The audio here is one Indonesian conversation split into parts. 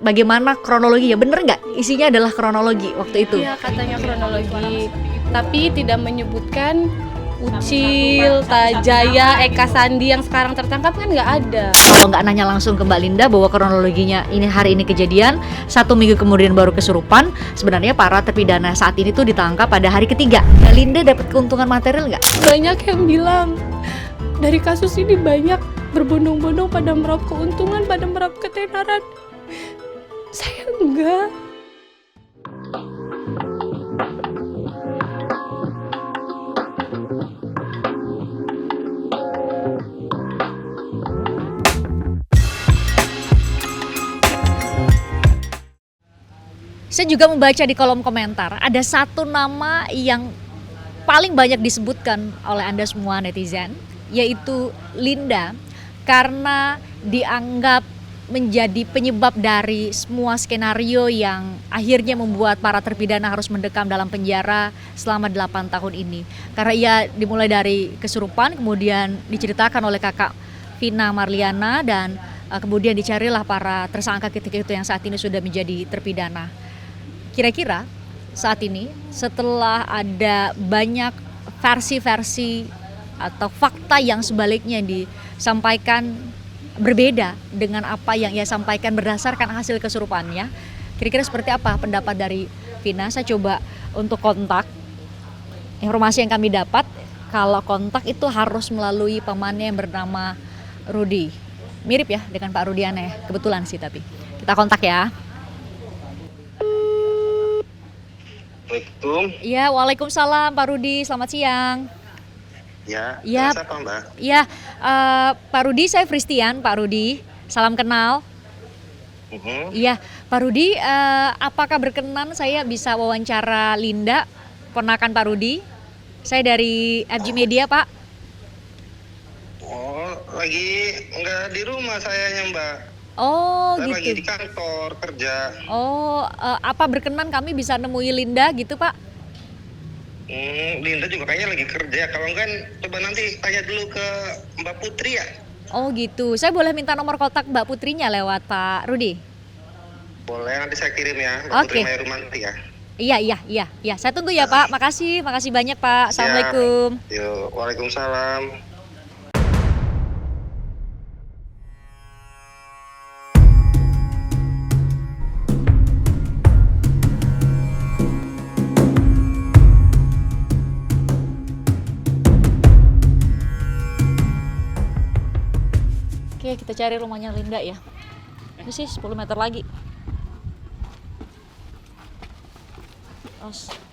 bagaimana kronologinya, bener nggak isinya adalah kronologi waktu itu? Iya, katanya kronologi, tapi tidak menyebutkan Ucil, Tajaya, Eka Sandi yang sekarang tertangkap kan nggak ada. Kalau nggak nanya langsung ke Mbak Linda bahwa kronologinya ini hari ini kejadian, 1 minggu kemudian baru kesurupan, sebenarnya para terpidana saat ini tuh ditangkap pada hari ketiga. Mbak Linda dapat keuntungan material nggak? Banyak yang bilang dari kasus ini banyak berbondong-bondong pada meraup keuntungan, pada meraup ketenaran. Saya enggak. Saya juga membaca di kolom komentar ada satu nama yang paling banyak disebutkan oleh Anda semua netizen, yaitu Linda, karena dianggap menjadi penyebab dari semua skenario yang akhirnya membuat para terpidana harus mendekam dalam penjara selama 8 tahun ini. Karena ia dimulai dari kesurupan, kemudian diceritakan oleh kakak Vina Marliana, dan kemudian dicarilah para tersangka ketika itu yang saat ini sudah menjadi terpidana. Kira-kira saat ini setelah ada banyak versi-versi atau fakta yang sebaliknya disampaikan berbeda dengan apa yang ia sampaikan berdasarkan hasil kesurupannya, kira-kira seperti apa pendapat dari Vina? Saya coba untuk kontak. Informasi yang kami dapat, kalau kontak itu harus melalui pamannya yang bernama Rudi. Mirip ya dengan Pak Rudiane, kebetulan sih, tapi kita kontak ya. Assalamualaikum. Iya, waalaikumsalam Pak Rudi, selamat siang. Ya, Ya, siapa Mbak? ya, Pak Rudi, saya Fristian, Pak Rudi, salam kenal. Iya, Pak Rudi, apakah berkenan saya bisa wawancara Linda, ponakan Pak Rudi? Saya dari FG Media, Pak. Oh, lagi nggak di rumah sayanya Mbak. Oh, Saya lagi gitu. di kantor kerja. Oh, apa berkenan kami bisa nemui Linda gitu, Pak? Linda juga kayaknya lagi kerja. Kalau enggak, coba nanti tanya dulu ke Mbak Putri ya. Oh, gitu. Saya boleh minta nomor kontak Mbak Putrinya lewat Pak Rudi? Boleh, nanti saya kirim ya, Mbak Oke. Putri Mayrumanti ya. Iya. Saya tunggu ya, Pak. Makasih banyak, Pak. Assalamualaikum. Ya, yuk, waalaikumsalam. Oke, kita cari rumahnya Linda ya. Ini sih 10 meter lagi.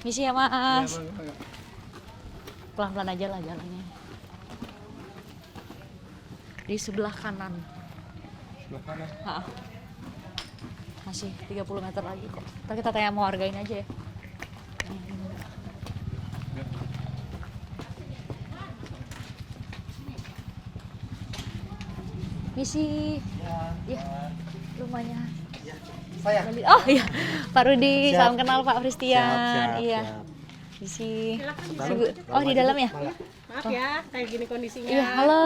Misi ya, Mas. Pelan-pelan aja lah jalannya. Di sebelah kanan. Sebelah kanan. Masih 30 meter lagi kok. Ntar kita tanya mau hargain aja ya. Misi. Ya, rumahnya. Saya. Oh iya, Pak Rudi, Siap. salam kenal Pak Fristian. Siap. Iya. Misi. Dalam. Oh, di dalam ya? Maaf ya, kayak gini kondisinya. Iya, halo.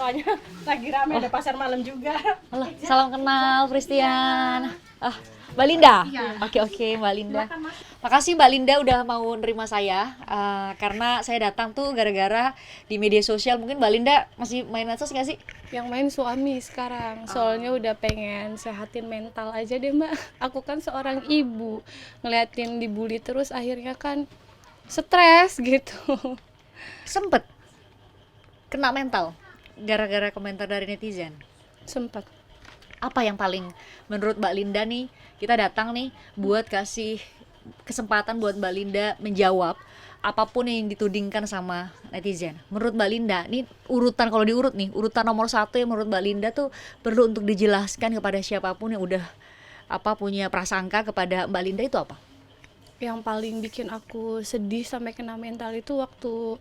Soalnya lagi rame, ada pasar malam juga. Halo, salam kenal Fristian. Mbak Linda. Oke, Mbak Linda. Makasih Mbak Linda udah mau nerima saya. Karena saya datang tuh gara-gara di media sosial. Mungkin Mbak Linda masih main medsos nggak sih? Yang main suami sekarang, soalnya udah pengen sehatin mental aja deh Mbak. Aku kan seorang ibu, ngeliatin dibully terus akhirnya kan stres gitu. Sempet kena mental gara-gara komentar dari netizen. Sempet. Apa yang paling menurut Mbak Linda nih, kita datang nih buat kasih kesempatan buat Mbak Linda menjawab apapun yang ditudingkan sama netizen. Menurut Mbak Linda, nih urutan, kalau diurut nih, urutan nomor 1 yang menurut Mbak Linda tuh perlu untuk dijelaskan kepada siapapun yang udah punya prasangka kepada Mbak Linda itu apa? Yang paling bikin aku sedih sampai kena mental itu waktu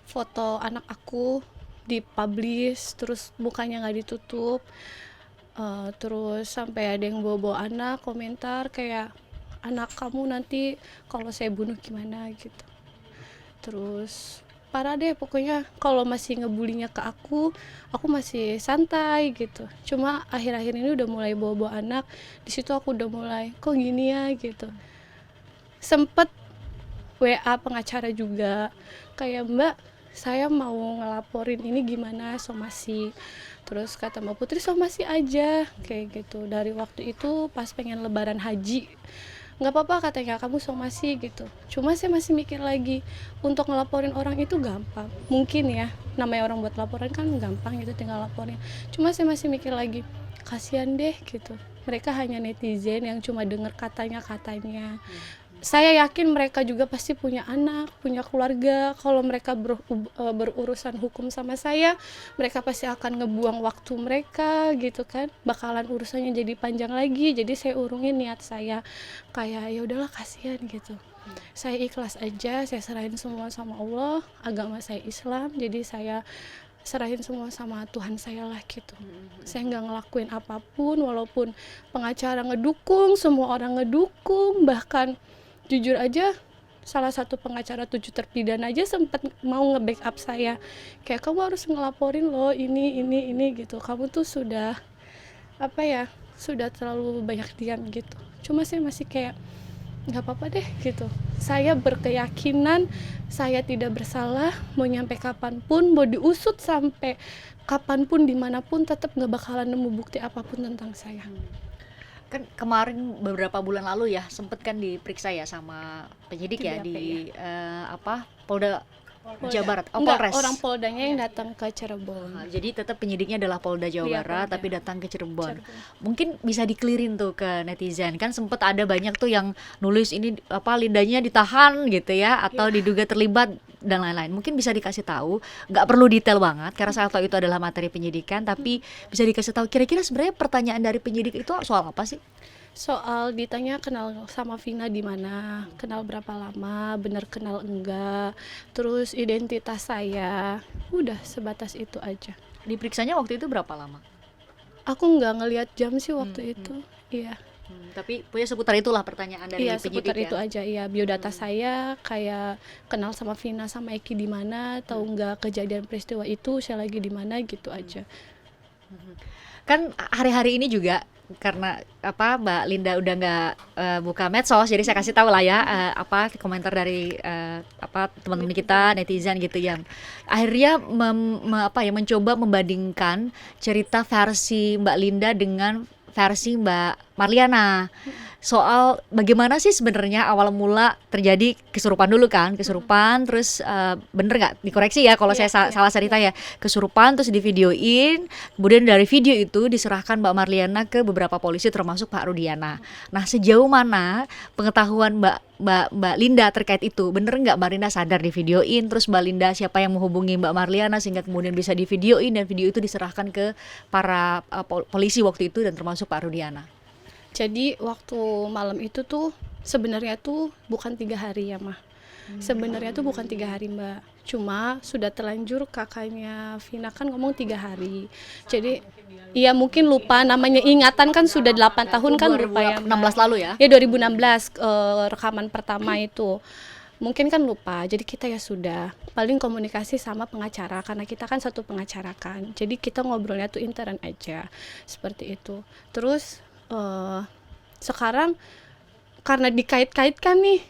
foto anak aku dipublish, terus mukanya nggak ditutup. Terus sampai ada yang bawa-bawa anak komentar kayak, anak kamu nanti kalau saya bunuh gimana gitu. Terus parah deh pokoknya. Kalau masih ngebulinya ke aku masih santai gitu. Cuma akhir-akhir ini udah mulai bawa-bawa anak, di situ aku udah mulai kok gini ya gitu. Sempet WA pengacara juga, kayak Mbak saya mau ngelaporin ini gimana somasi. Terus kata Mbak Putri somasi aja kayak gitu. Dari waktu itu pas pengen lebaran haji, nggak apa-apa katanya kamu somasi gitu. Cuma saya masih mikir lagi, untuk ngelaporin orang itu gampang mungkin ya, namanya orang buat laporan kan gampang gitu, tinggal laporin. Cuma saya masih mikir lagi, kasihan deh gitu, mereka hanya netizen yang cuma dengar katanya. Saya yakin mereka juga pasti punya anak, punya keluarga. Kalau mereka berurusan hukum sama saya, mereka pasti akan ngebuang waktu mereka gitu kan. Bakalan urusannya jadi panjang lagi. Jadi saya urungin niat saya. Kayak ya udahlah kasihan gitu. Saya ikhlas aja, saya serahin semua sama Allah. Agama saya Islam, jadi saya serahin semua sama Tuhan saya lah gitu. Saya nggak ngelakuin apapun, walaupun pengacara ngedukung, semua orang ngedukung, bahkan jujur aja salah satu pengacara 7 terpidana aja sempat mau nge-backup saya, kayak kamu harus ngelaporin loh ini gitu, kamu tuh sudah apa ya, sudah terlalu banyak diam gitu. Cuma saya masih kayak nggak apa-apa deh gitu. Saya berkeyakinan saya tidak bersalah, mau nyampe kapanpun, mau diusut sampai kapanpun, dimanapun, tetap nggak bakalan nemu bukti apapun tentang saya. Kan kemarin beberapa bulan lalu ya sempet kan diperiksa ya sama penyidik ya di Polda Jawa Barat, Enggak, Polres. orang Poldanya yang datang ke Cirebon. Jadi tetap penyidiknya adalah Polda Jawa Iya, Barat, Polda. tapi datang ke Cirebon. Mungkin bisa dikelirin tuh ke netizen. Kan sempet ada banyak tuh yang nulis ini Lindanya ditahan gitu ya, atau diduga terlibat dan lain-lain. Mungkin bisa dikasih tahu, nggak perlu detail banget karena saya tahu itu adalah materi penyidikan, tapi bisa dikasih tahu kira-kira sebenarnya pertanyaan dari penyidik itu soal apa sih? Soal ditanya kenal sama Vina di mana, kenal berapa lama, bener kenal enggak, terus identitas saya, udah sebatas itu aja. Diperiksanya waktu itu berapa lama? Aku nggak ngelihat jam sih waktu itu, iya. Tapi punya seputar itulah pertanyaan dari Iya, penyidik seputar ya. itu aja. Iya, biodata saya kayak kenal sama Vina sama Eki di mana, tahu nggak kejadian peristiwa itu, saya lagi di mana gitu aja. Kan hari-hari ini juga karena Mbak Linda udah nggak buka medsos, jadi saya kasih tahu lah ya komentar dari teman-teman kita netizen gitu yang akhirnya mencoba membandingkan cerita versi Mbak Linda dengan versi Mbak Marliana soal bagaimana sih sebenarnya awal mula terjadi kesurupan dulu kan, terus bener nggak dikoreksi ya kalau saya salah cerita ya, kesurupan terus divideoin, kemudian dari video itu diserahkan Mbak Marliana ke beberapa polisi termasuk Pak Rudiana. Nah sejauh mana pengetahuan Mbak Linda terkait itu, bener nggak Mbak Linda sadar divideoin, terus Mbak Linda siapa yang menghubungi Mbak Marliana sehingga kemudian bisa divideoin dan video itu diserahkan ke para polisi waktu itu dan termasuk Pak Rudiana? Jadi waktu malam itu tuh sebenarnya tuh bukan 3 hari ya Mah. Sebenarnya tuh bukan 3 hari Mbak. Cuma sudah terlanjur kakaknya Vina kan ngomong 3 hari. Jadi ya mungkin lupa, namanya ingatan kan sudah 8 tahun kan lupa ya Mbak. 2016 lalu ya? Ya 2016 rekaman pertama itu. Mungkin kan lupa, jadi kita ya sudah paling komunikasi sama pengacara karena kita kan satu pengacara kan. Jadi kita ngobrolnya tuh intern aja seperti itu. Terus sekarang karena dikait-kaitkan nih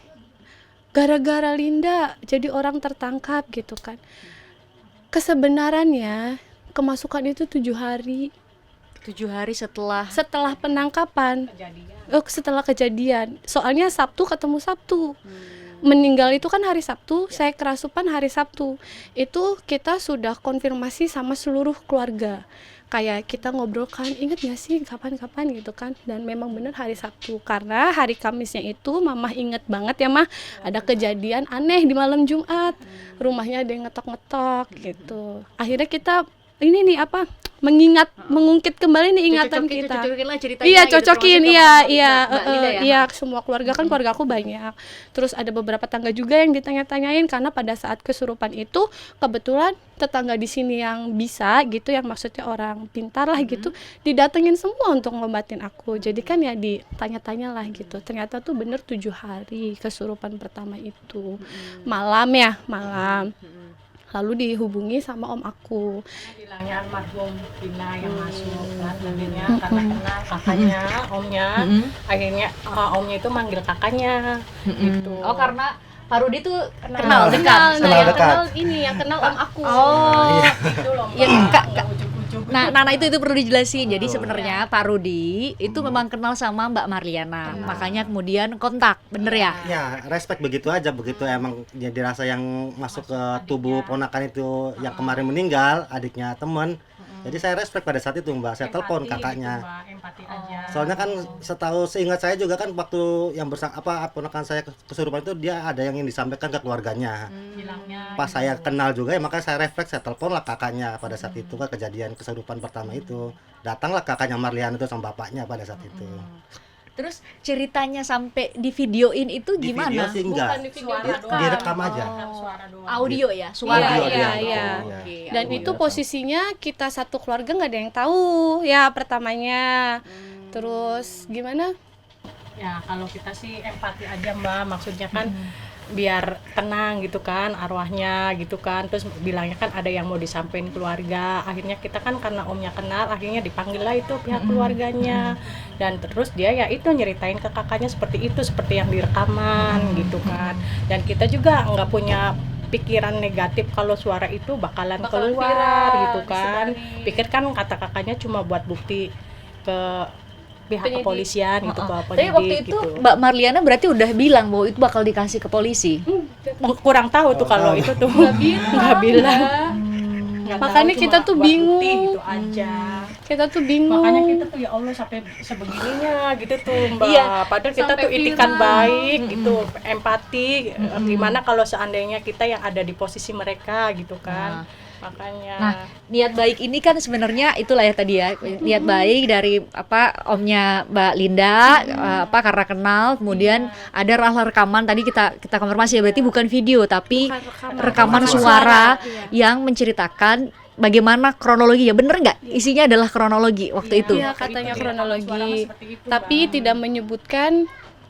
gara-gara Linda jadi orang tertangkap gitu kan. Kesebenarannya kemasukan itu 7 hari. 7 hari setelah penangkapan. Setelah kejadian. Soalnya Sabtu ketemu Sabtu. Meninggal itu kan hari Sabtu, saya kerasupan hari Sabtu. Itu kita sudah konfirmasi sama seluruh keluarga. Kayak kita ngobrol kan, inget gak sih kapan-kapan gitu kan. Dan memang benar hari Sabtu. Karena hari Kamisnya itu Mama inget banget ya Mah, ada kejadian aneh di malam Jumat. Rumahnya ada yang ngetok-ngetok gitu. Akhirnya kita ini nih mengungkit kembali nih ingatan kita. Iya, cocokin, iya, semua keluarga kan keluarga aku banyak. Terus ada beberapa tangga juga yang ditanya-tanyain karena pada saat kesurupan itu kebetulan tetangga di sini yang bisa gitu, yang maksudnya orang pintar lah gitu, didatengin semua untuk ngobatin aku. Jadi kan ya ditanya-tanya lah gitu. Ternyata tuh bener 7 hari kesurupan pertama itu. Malam. lalu dihubungi sama om aku. Bilangnya almarhum Vina yang masuk kan, akhirnya karena kenal kakaknya, omnya, akhirnya omnya itu manggil kakaknya gitu. Oh, karena Pak Rudi tuh Kenal. kenal dekat. Nah, yang dekat. kenal ini yang kenal om aku. Oh, Gitu loh, ya, Mbak. Kak. Ujuk-ujuk. Nah, Nana itu perlu dijelasin. Jadi sebenarnya Pak Rudi itu memang kenal sama Mbak Marliana, makanya kemudian kontak, bener ya? Ya, respect begitu aja, begitu emang dia dirasa yang masuk ke tubuh ponakan itu yang kemarin meninggal, adiknya temen. Jadi saya respect pada saat itu Mbak, saya telepon Empati kakaknya. gitu, Mbak, empati aja. Soalnya kan setahu seingat saya juga kan waktu yang ponakan saya kesurupan itu dia ada yang ingin disampaikan ke keluarganya. Bilangnya Pas saya kenal juga ya makanya saya refleks, saya telepon lah kakaknya pada saat itu kan kejadian kesurupan pertama itu. Datanglah kakaknya Marliana itu sama bapaknya pada saat itu. Terus ceritanya sampai di videoin itu Di gimana? video sih enggak. Bukan di video, suara direkam. doang. Direkam aja. Suara doang. Audio ya, suara. Audio Iya, dia, iya, betul, iya. iya. Oke, Dan audio. itu posisinya kita satu keluarga nggak ada yang tahu ya pertamanya. Terus gimana? Ya kalau kita sih empati aja Mbak, maksudnya kan biar tenang gitu kan arwahnya gitu kan, terus bilangnya kan ada yang mau disampaikan keluarga, akhirnya kita kan karena omnya kenal akhirnya dipanggil lah itu pihak keluarganya, dan terus dia ya itu nyeritain ke kakaknya seperti itu, seperti yang direkaman gitu kan, dan kita juga nggak punya pikiran negatif kalau suara itu bakalan Bakalan keluar viral, gitu kan, disebarin. pikir kan kata kakaknya cuma buat bukti ke pihak Penyidik. kepolisian gitu, ke Tapi penyidik waktu itu gitu. Mbak Marliana berarti udah bilang bahwa itu bakal dikasih ke polisi. Kurang tahu tuh kalau itu tuh nggak bilang. Nggak Makanya tahu, kita cuma tuh buat bingung. bukti gitu aja. Kita tuh bingung. Makanya kita tuh ya Allah sampai sebegininya gitu tuh Mbak. Iya, Padahal kita sampai tuh itikan viral. baik gitu, empati. Gimana kalau seandainya kita yang ada di posisi mereka gitu kan. Makanya Nah, niat baik ini kan sebenarnya itulah ya tadi ya, niat baik dari omnya Mbak Linda, karena kenal, kemudian ada rekaman tadi kita konfirmasi ya, berarti bukan video tapi Bukan rekaman Rekaman suara suara, yang menceritakan bagaimana kronologinya, bener nggak? Isinya adalah kronologi waktu itu. Iya, katanya Itu, kronologi. rekaman suara mah seperti itu, Tapi Mbak. tidak menyebutkan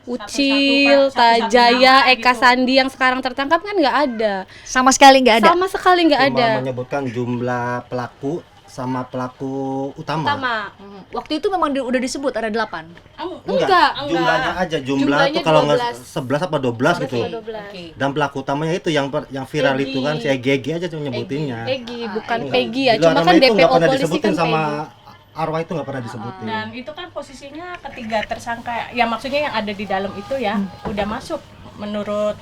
Satu-satu, Ucil, Pak. Satu-satu Tajaya, nama Eka gitu. Sandi yang sekarang tertangkap kan nggak ada. Sama sekali nggak ada. Sama sekali nggak Cuma ada. menyebutkan jumlah pelaku sama pelaku utama. Sama. Waktu itu memang udah disebut ada 8. Enggak. Jumlahnya aja, jumlah Jumlahnya tuh kalau nggak 12. 11 apa 12 gitu. 12. Dan pelaku utamanya itu yang viral Egy. itu kan si Egi aja cuma nyebutinnya. Peggy, bukan Enggak. Peggy ya. Di luar Cuma nama kan itu nggak DPO pernah polisi disebutin kan sama Peggy. arwah itu nggak pernah disebutin. Dan itu kan posisinya ketiga tersangka, ya maksudnya yang ada di dalam itu ya udah masuk menurut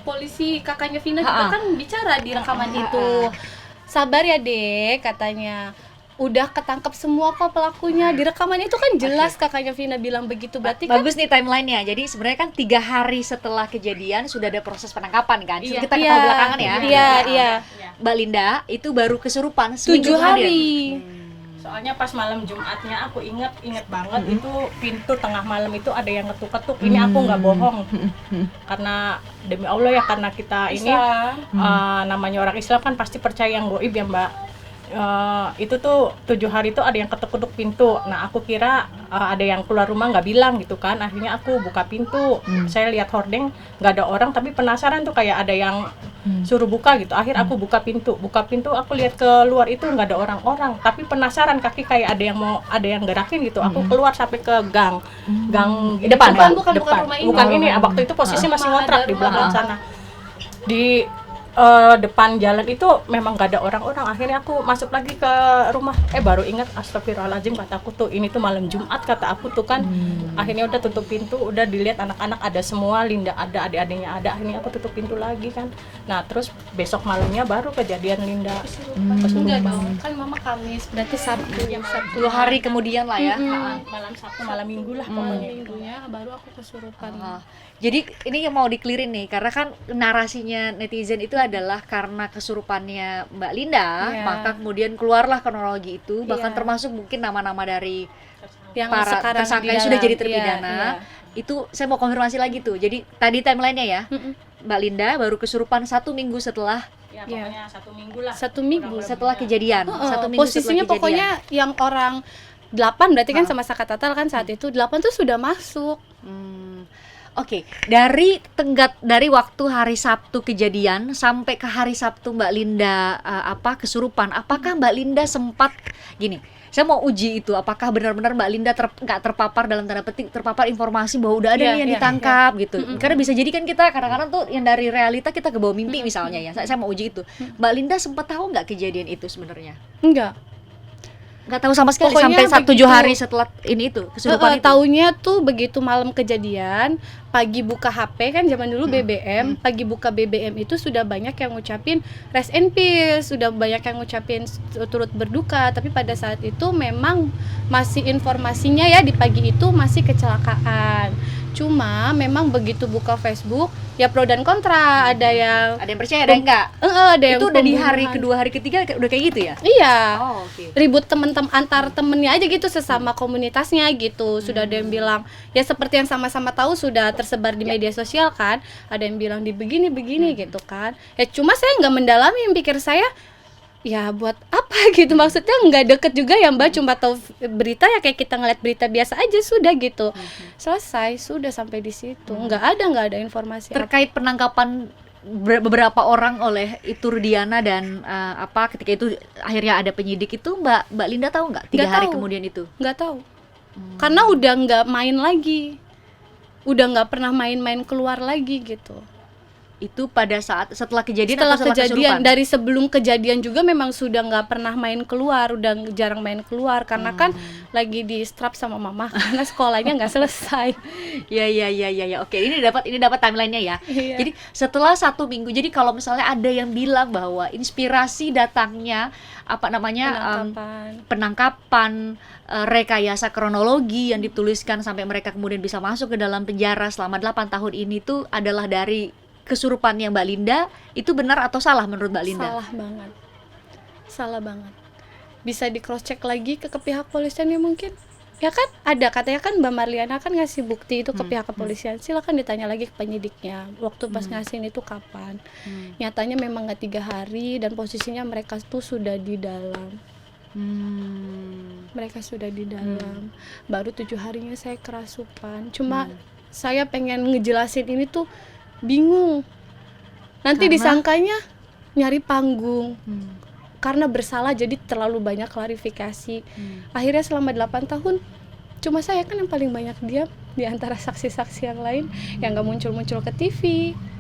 Polisi kakaknya Vina juga kan bicara di rekaman itu. Sabar ya Dek, katanya. Udah ketangkep semua kok pelakunya. Di rekaman itu kan jelas kakaknya Vina bilang begitu. Berarti kan Bagus nih timelinenya. Jadi sebenarnya kan 3 hari setelah kejadian sudah ada proses penangkapan kan. Iya. Kita ketahui belakangan ya. Iya, iya. Mbak Linda itu baru kesurupan 7 seminggu kemudian. hari. soalnya pas malam Jumatnya aku inget banget itu pintu tengah malam itu ada yang ketuk-ketuk. Ini aku nggak bohong karena demi Allah ya, karena kita ini namanya orang Islam kan pasti percaya yang goib ya Mbak. Itu tuh 7 hari itu ada yang ketuk-ketuk pintu. Nah aku kira ada yang keluar rumah nggak bilang gitu kan. Akhirnya aku buka pintu, saya lihat hordeng nggak ada orang, tapi penasaran tuh kayak ada yang suruh buka gitu. Akhir aku buka pintu aku lihat keluar itu nggak ada orang-orang, tapi penasaran kaki kayak ada yang gerakin gitu. Aku keluar sampai ke gang gini, Depan, Mbak. bukan rumah ini. Bukan ini. Waktu itu posisi masih Rumah, ngontrak ada di belakang rumah. sana. Di depan jalan itu memang gak ada orang-orang. Akhirnya aku masuk lagi ke rumah, baru ingat astagfirullahaladzim, kata aku tuh ini tuh malam Jumat, kata aku tuh kan. Akhirnya udah tutup pintu, udah dilihat anak-anak ada semua, Linda ada, adik-adiknya ada. Akhirnya aku tutup pintu lagi kan. Nah terus besok malamnya baru kejadian Linda Enggak dong, kan mama Kamis, berarti Sabtu. 2 hari kemudian lah ya. malam Sabtu, malam Minggu lah pokoknya. Minggunya baru aku kesurupan. Jadi ini yang mau diklirin nih, karena kan narasinya netizen itu adalah karena kesurupannya Mbak Linda, Iya. maka kemudian keluarlah kronologi itu, bahkan Iya. termasuk mungkin nama-nama dari Yang para sekarang tersangka di yang sudah dalam. jadi terpidana. Iya, Itu saya mau konfirmasi lagi tuh. Jadi tadi timelinenya ya, Mbak Linda baru kesurupan 1 minggu setelah Ya pokoknya 1 minggu lah. 1 minggu. setelah kejadian. 1 minggu Posisinya setelah kejadian. pokoknya yang orang 8 berarti kan sama Sakatatal kan saat itu 8 tuh sudah masuk. Hmm. Oke, dari waktu hari Sabtu kejadian sampai ke hari Sabtu Mbak Linda kesurupan, apakah Mbak Linda sempat gini? Saya mau uji itu, apakah benar-benar Mbak Linda nggak terpapar dalam tanda petik terpapar informasi bahwa udah ada nih yang ditangkap gitu. Karena bisa jadi kan kita kadang-kadang tuh yang dari realita kita ke bawah mimpi misalnya ya. Saya mau uji itu. Mbak Linda sempat tahu nggak kejadian itu sebenarnya? Enggak. Nggak tahu sama sekali Pokoknya sampai 7 hari setelah ini itu kesurupan itu. Taunya tuh begitu malam kejadian, pagi buka HP kan zaman dulu BBM, pagi buka BBM itu sudah banyak yang ngucapin rest in peace, sudah banyak yang ngucapin turut berduka, tapi pada saat itu memang masih informasinya ya di pagi itu masih kecelakaan. Cuma memang begitu buka Facebook ya pro dan kontra, ada yang percaya, ada yang enggak. Ada yang itu udah di hari kedua, hari ketiga udah kayak gitu ya? Iya. Oh, oke. Ribut antar temennya aja gitu, sesama komunitasnya gitu. Sudah ada yang bilang ya seperti yang sama-sama tahu sudah tersebar di media sosial kan. Ada yang bilang di begini gitu kan. Ya cuma saya nggak mendalami, pikir saya ya buat apa gitu, maksudnya nggak deket juga ya Mbak, cuma tahu berita ya kayak kita ngeliat berita biasa aja sudah gitu. Selesai, sudah sampai di situ. Nggak ada informasi terkait penangkapan beberapa orang oleh itu Rudiana dan ketika itu akhirnya ada penyidik itu Mbak Linda tahu nggak 3 hari kemudian itu? Nggak tahu. Karena udah nggak main lagi, udah nggak pernah main-main keluar lagi gitu. Itu pada saat setelah kejadian setelah atau setelah kejadian kesurupan? Dari sebelum kejadian juga memang sudah nggak pernah main keluar, udah jarang main keluar karena kan lagi di strap sama mama karena sekolahnya nggak selesai. Ya. Oke, ini dapat timelinenya ya. Iya. Jadi setelah 1 minggu, jadi kalau misalnya ada yang bilang bahwa inspirasi datangnya penangkapan, rekayasa kronologi yang dituliskan sampai mereka kemudian bisa masuk ke dalam penjara selama 8 tahun ini tuh adalah dari kesurupannya Mbak Linda, itu benar atau salah menurut Mbak Linda? Salah banget. Bisa di cross check lagi ke pihak polisian ya mungkin. Ya kan ada katanya kan Mbak Marliana kan ngasih bukti itu ke pihak kepolisian. Silakan ditanya lagi ke penyidiknya. Waktu pas ngasihin itu kapan? Nyatanya memang nggak 3 hari dan posisinya mereka tuh sudah di dalam. Mereka sudah di dalam. Baru 7 harinya saya kerasupan. Cuma saya pengen ngejelasin ini tuh bingung. Nanti disangkanya nyari panggung. Karena bersalah jadi terlalu banyak klarifikasi. Akhirnya selama 8 tahun cuma saya kan yang paling banyak diam di antara saksi-saksi yang lain yang gak muncul-muncul ke TV.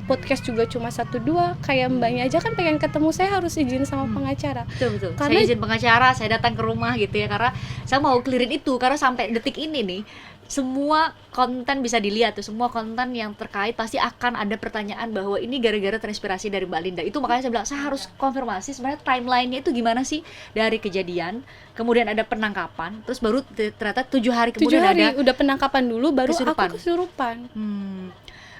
Podcast juga cuma 1-2. Kayak mbaknya aja kan pengen ketemu, saya harus izin sama pengacara. Betul. Karena saya izin pengacara, saya datang ke rumah gitu ya, karena saya mau clearin itu, karena sampai detik ini nih semua konten bisa dilihat tuh, semua konten yang terkait pasti akan ada pertanyaan bahwa ini gara-gara terinspirasi dari Mbak Linda. Itu makanya saya bilang saya harus konfirmasi sebenarnya timelinenya itu gimana sih dari kejadian, kemudian ada penangkapan, terus baru ternyata 7 hari kemudian 7 hari ada udah penangkapan dulu baru kesurupan. aku kesurupan.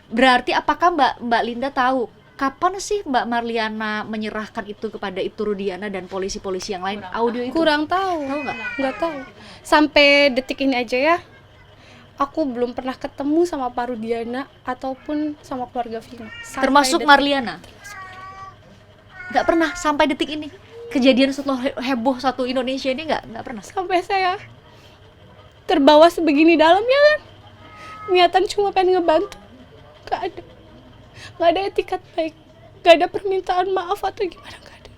Berarti apakah Mbak Linda tahu kapan sih Mbak Marliana menyerahkan itu kepada Ibtu Rudiana dan polisi-polisi yang lain? Audio itu Kurang tahu. Tahu nggak? Nggak tahu. Sampai detik ini aja ya, aku belum pernah ketemu sama Pak Rudiana ataupun sama keluarga Vina. Termasuk Marliana? Nggak pernah sampai detik ini? Kejadian setelah heboh satu Indonesia ini nggak pernah? Sampai saya terbawa sebegini dalamnya kan. Niatan cuma pengen ngebantu. Nggak ada etikat baik. Nggak ada permintaan maaf atau gimana, nggak ada.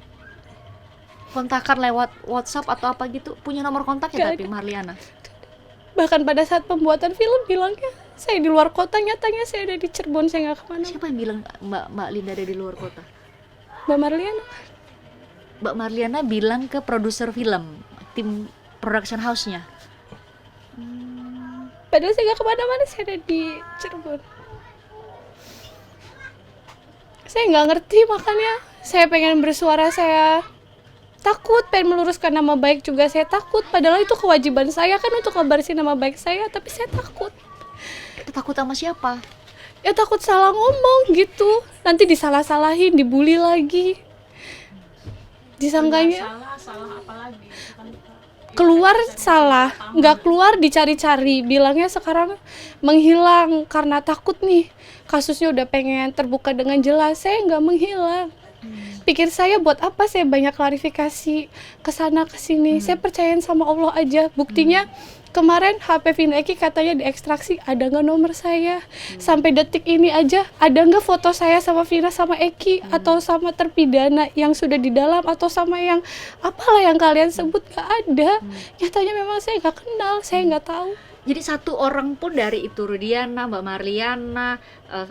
Kontakan lewat WhatsApp atau apa gitu? Punya nomor kontaknya tapi Marliana? Bahkan pada saat pembuatan film bilangnya saya di luar kota, nyatanya saya ada di Cirebon, saya nggak kemana. Siapa yang bilang Mbak Linda ada di luar kota? Mbak Marliana. Mbak Marliana bilang ke produser film, tim production house-nya. Padahal saya nggak kemana-mana, saya ada di Cirebon. Saya nggak ngerti, makanya saya pengen bersuara, saya takut, pengen meluruskan nama baik juga saya takut. Padahal itu kewajiban saya kan untuk ngebarisin nama baik saya, tapi saya takut. Takut sama siapa? Ya takut salah ngomong gitu, nanti disalah-salahin, dibully lagi, disangkanya salah apa lagi? keluar salah, nggak keluar dicari-cari, bilangnya sekarang menghilang karena takut nih kasusnya udah pengen terbuka dengan jelas. Saya nggak menghilang, pikir saya buat apa saya banyak klarifikasi ke sana ke sini. Saya percayain sama Allah aja. Buktinya kemarin HP Vina Eki katanya diekstraksi, ada nggak nomor saya? Sampai detik ini aja ada nggak foto saya sama Vina sama Eki atau sama terpidana yang sudah di dalam atau sama yang apalah yang kalian sebut, nggak ada. Nyatanya memang saya nggak kenal, saya nggak tahu. Jadi satu orang pun dari itu Rudiana, Mbak Marliana,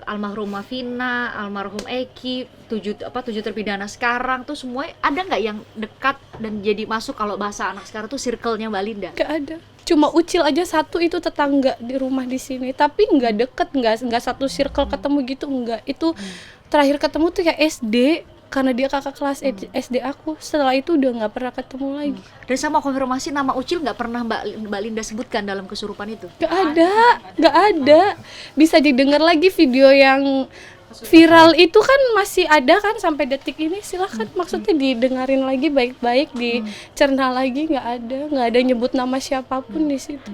almarhumah Vina, almarhum Eki, tujuh terpidana sekarang tuh semua ada nggak yang dekat dan jadi masuk kalau bahasa anak sekarang tuh circle-nya Mbak Linda? Nggak ada. Cuma Ucil aja satu itu tetangga di rumah di sini, tapi nggak deket, nggak satu circle ketemu gitu, nggak. Itu terakhir ketemu tuh ya SD, karena dia kakak kelas SD aku. Setelah itu udah nggak pernah ketemu lagi. Dan sama konfirmasi nama Ucil nggak pernah Mbak Linda sebutkan dalam kesurupan itu? Nggak ada. Bisa didengar lagi video yang viral itu kan masih ada kan sampai detik ini. Silahkan maksudnya didengarin lagi baik-baik, dicerna lagi. Nggak ada nyebut nama siapapun di situ.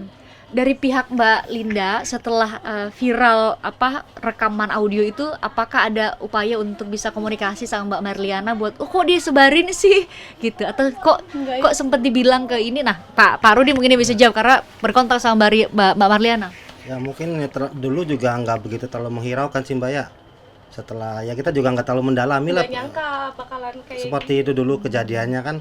Dari pihak Mbak Linda setelah viral rekaman audio itu, apakah ada upaya untuk bisa komunikasi sama Mbak Marliana buat kok disebarin sih gitu, atau kok sempat dibilang ke ini? Nah, Pak Rudi mungkin bisa jawab karena berkontak sama Mbak Marliana. Ya mungkin dulu juga nggak begitu terlalu menghiraukan sih Mbak ya. Setelah ya kita juga nggak terlalu mendalami lah. Nggak nyangka bakalan kayak seperti itu dulu kejadiannya kan.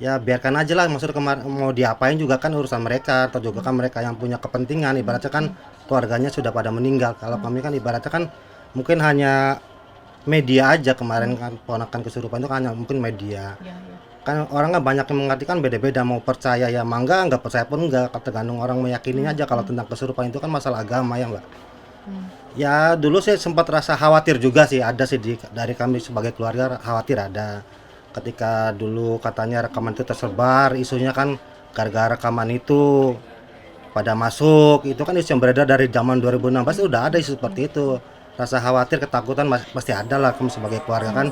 Ya biarkan aja lah, maksudnya mau diapain juga kan urusan mereka, atau juga kan mereka yang punya kepentingan, ibaratnya kan keluarganya sudah pada meninggal. Kalau kami kan ibaratnya kan mungkin hanya media aja, kemarin kan ponakan kesurupan itu kan hanya mungkin media. Kan orang kan banyak yang mengerti kan beda-beda, mau percaya ya mangga, nggak percaya pun nggak, tergantung orang meyakininya aja. Kalau tentang kesurupan itu kan masalah agama ya Mbak. Ya dulu saya sempat rasa khawatir juga sih, ada sih dari kami sebagai keluarga khawatir ada. Ketika dulu katanya rekaman itu tersebar, isunya kan gara-gara rekaman itu pada masuk, itu kan isu yang beredar dari zaman 2016 udah ada isu seperti itu. Rasa khawatir, ketakutan pasti ada lah kami sebagai keluarga kan.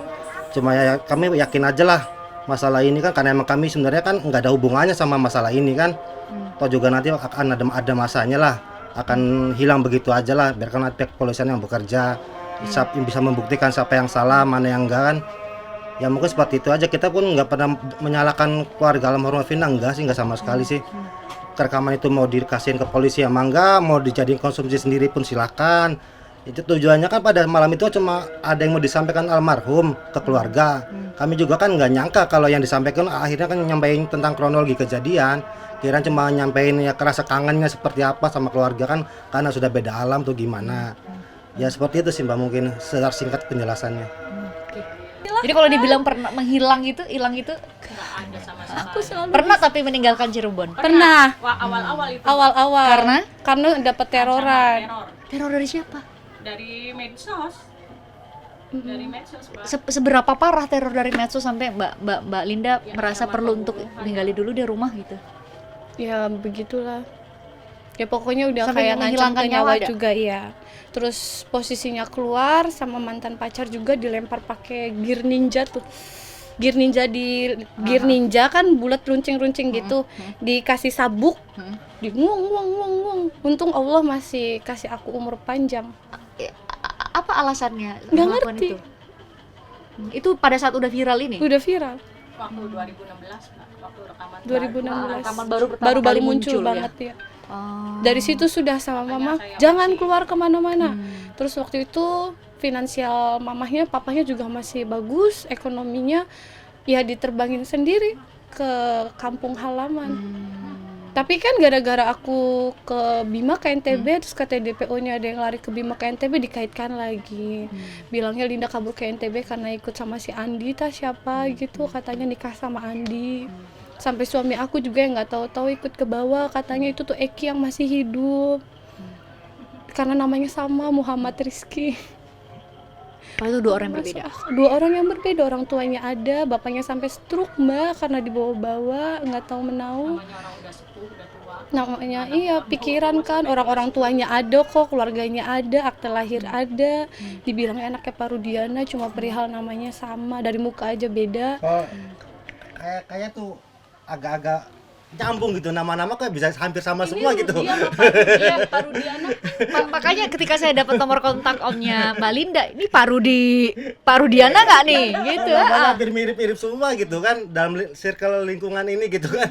Cuma ya kami yakin aja lah masalah ini kan, karena emang kami sebenarnya kan nggak ada hubungannya sama masalah ini kan. Atau juga nanti akan ada masanya lah, akan hilang begitu aja lah, biarkan nanti pihak kepolisian yang bekerja bisa membuktikan siapa yang salah, mana yang enggak kan. Ya mungkin seperti itu aja. Kita pun nggak pernah menyalahkan keluarga almarhumah Vina, enggak sih, nggak sama sekali sih. Rekaman itu mau dikasihin ke polisi ya mangga, mau dijadiin konsumsi sendiri pun silakan. Itu tujuannya kan pada malam itu cuma ada yang mau disampaikan almarhum ke keluarga. Kami juga kan nggak nyangka kalau yang disampaikan akhirnya kan nyampein tentang kronologi kejadian. Kira cuma nyampein ya kerasa kangennya seperti apa sama keluarga kan, karena sudah beda alam tuh gimana. Ya seperti itu sih Mbak, mungkin secara singkat penjelasannya. Jadi kalau dibilang pernah menghilang itu, hilang itu Nggak ada sama sekali. aku selalu pernah tapi meninggalkan Cirebon. pernah Awal-awal itu awal-awal karena dapat ancaman teroran. Teror dari siapa? dari medsos. Dari medsos, Mbak. Seberapa parah teror dari medsos sampai Mbak Linda merasa perlu untuk ninggalin dulu di rumah gitu? Ya begitulah. Ya pokoknya udah Sampai kayak ngancam menghilangkan ke nyawa nyawa ada? juga ya. Terus posisinya keluar sama mantan pacar juga dilempar pakai gear ninja tuh. Gear ninja kan bulat runcing-runcing gitu. Dikasih sabuk, di nguang. Untung Allah masih kasih aku umur panjang. Apa alasannya Nggak melakukan ngerti. itu? Itu pada saat udah viral ini? Udah viral. Waktu 2016, Mbak. Waktu rekaman 2016. Rekaman baru pertama baru kali muncul muncul ya? banget ya. Oh. Dari situ sudah sama mama, saya jangan masih- keluar kemana-mana. Terus waktu itu finansial mamahnya, papahnya juga masih bagus, ekonominya ya diterbangin sendiri ke kampung halaman. Tapi kan gara-gara aku ke Bima ke NTB, terus kata DPO-nya ada yang lari ke Bima ke NTB, dikaitkan lagi. Bilangnya Linda kabur ke NTB karena ikut sama si Andi, siapa gitu, katanya nikah sama Andi. Sampai suami aku juga yang nggak tahu-tahu ikut ke bawah, katanya itu tuh Eki yang masih hidup. Karena namanya sama, Muhammad Rizky. Padahal itu dua orang yang berbeda. Dua orang yang berbeda, orang tuanya ada, bapaknya sampai stroke Mbak karena dibawa-bawa, nggak tahu menau. Namanya orang udah sepuh, udah tua. Namanya iya, pikiran kan, orang-orang tuanya ada kok, keluarganya ada, akte lahir ada. Dibilangnya anaknya Parudiana, cuma perihal namanya sama, dari muka aja beda. Oh, kayak tuh agak-agak nyambung gitu, nama-nama kayak bisa hampir sama semua gitu. Iya, Parudiana. Makanya ketika saya dapat nomor kontak omnya Mbak Linda, ini Parudiana nggak nih? Gitu. Namanya hampir mirip-mirip semua gitu kan dalam circle lingkungan ini gitu kan.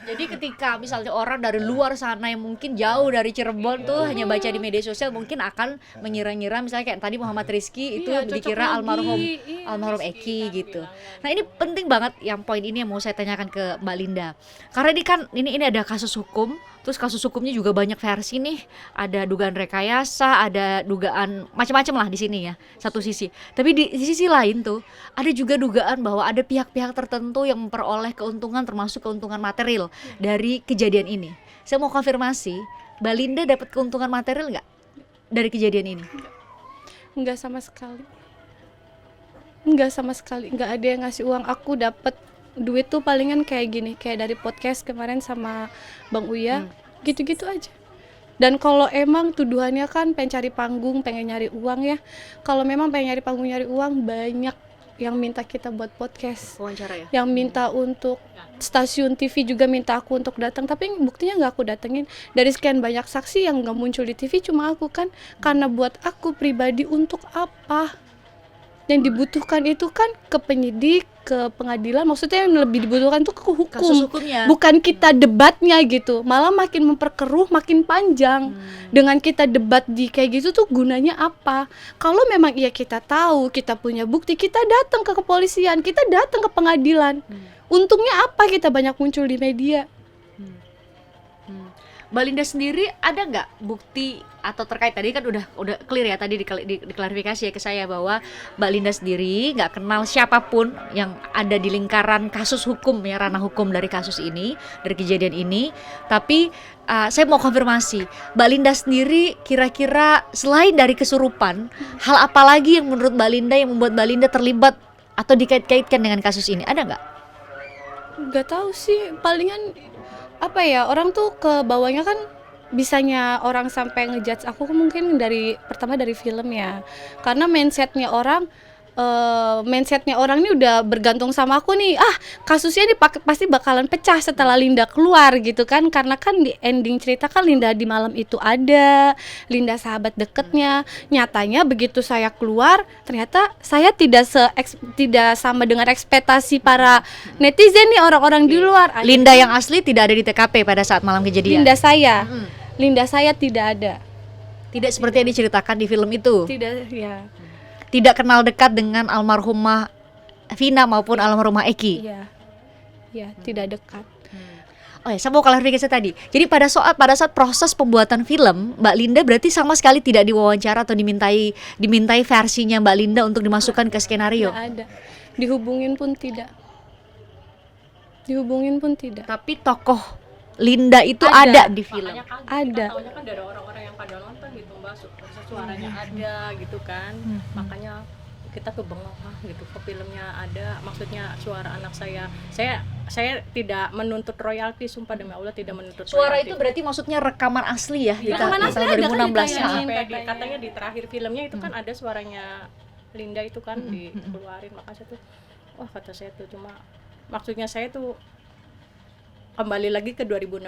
Jadi ketika misalnya orang dari luar sana yang mungkin jauh dari Cirebon tuh hanya baca di media sosial mungkin akan mengira-ngira misalnya kayak tadi Muhammad Rizky itu Iya, cocok dikira lagi. almarhum Iya, Eki gitu. Nah ini penting banget yang poin ini yang mau saya tanyakan ke Mbak Linda. Karena ini kan ini ada kasus hukum, terus kasus hukumnya juga banyak versi nih. Ada dugaan rekayasa, ada dugaan macam-macam lah di sini ya satu sisi. Tapi di sisi lain tuh ada juga dugaan bahwa ada pihak-pihak tertentu yang memperoleh keuntungan termasuk keuntungan material dari kejadian ini. Saya mau konfirmasi, Mbak Linda dapat keuntungan material nggak dari kejadian ini? Enggak sama sekali. Enggak sama sekali. Enggak ada yang ngasih uang. Aku dapat duit tuh palingan kayak gini, kayak dari podcast kemarin sama Bang Uya, gitu-gitu aja. Dan kalau emang tuduhannya kan pengen cari panggung, pengen nyari uang ya. Kalau memang pengen nyari panggung, nyari uang, banyak yang minta kita buat podcast. Wawancara ya? Yang minta untuk stasiun TV juga minta aku untuk datang, tapi buktinya nggak aku datengin. Dari sekian banyak saksi yang nggak muncul di TV cuma aku kan, karena buat aku pribadi untuk apa? Yang dibutuhkan itu kan ke penyidik, ke pengadilan, maksudnya yang lebih dibutuhkan itu ke hukum, Kasus hukumnya. bukan kita debatnya gitu, malah makin memperkeruh, makin panjang. Dengan kita debat di kayak gitu tuh gunanya apa? Kalau memang iya kita tahu, kita punya bukti, kita datang ke kepolisian, kita datang ke pengadilan. Untungnya apa kita banyak muncul di media? Mbak Linda sendiri ada nggak bukti atau terkait tadi kan udah clear ya tadi diklarifikasi ya ke saya bahwa Mbak Linda sendiri nggak kenal siapapun yang ada di lingkaran kasus hukum ya ranah hukum dari kasus ini dari kejadian ini, tapi saya mau konfirmasi Mbak Linda sendiri kira-kira selain dari kesurupan hal apa lagi yang menurut Mbak Linda yang membuat Mbak Linda terlibat atau dikait-kaitkan dengan kasus ini, ada nggak? Nggak tahu sih, palingan apa ya, orang tuh ke bawahnya kan bisanya orang sampai ngejudge aku mungkin pertama dari film ya, karena mindsetnya orang ini udah bergantung sama aku nih, kasusnya ini pasti bakalan pecah setelah Linda keluar gitu kan, karena kan di ending cerita kan Linda di malam itu ada, Linda sahabat deketnya. Nyatanya begitu saya keluar ternyata saya tidak sama dengan ekspektasi para netizen nih, orang-orang di luar. Linda yang asli tidak ada di TKP pada saat malam kejadian. Linda saya tidak ada. Tidak seperti yang diceritakan di film itu. Tidak, ya. Tidak kenal dekat dengan almarhumah Vina maupun almarhumah Eki. Iya. Ya, tidak dekat. Oh ya, saya mau klarifikasi tadi. Jadi pada saat proses pembuatan film, Mbak Linda berarti sama sekali tidak diwawancara atau dimintai versinya Mbak Linda untuk dimasukkan ke skenario. Tidak ada. Dihubungin pun tidak. Tapi tokoh Linda itu ada di film. Makanya kan Ada. kita taunya kan dari orang-orang yang pada nonton gitu Mbak, suaranya ada gitu kan. Makanya kita tuh bengong gitu, ke filmnya ada, maksudnya suara anak saya tidak menuntut royalti, sumpah demi Allah tidak menuntut Suara royalti. itu berarti maksudnya rekaman asli ya? Rekaman di asli tahun ada kan 2016 ditayangin. ya. Sampai katanya di terakhir filmnya itu kan ada suaranya Linda itu kan dikeluarin. Makanya tuh wah, kata saya tuh cuma maksudnya saya tuh kembali lagi ke 2016,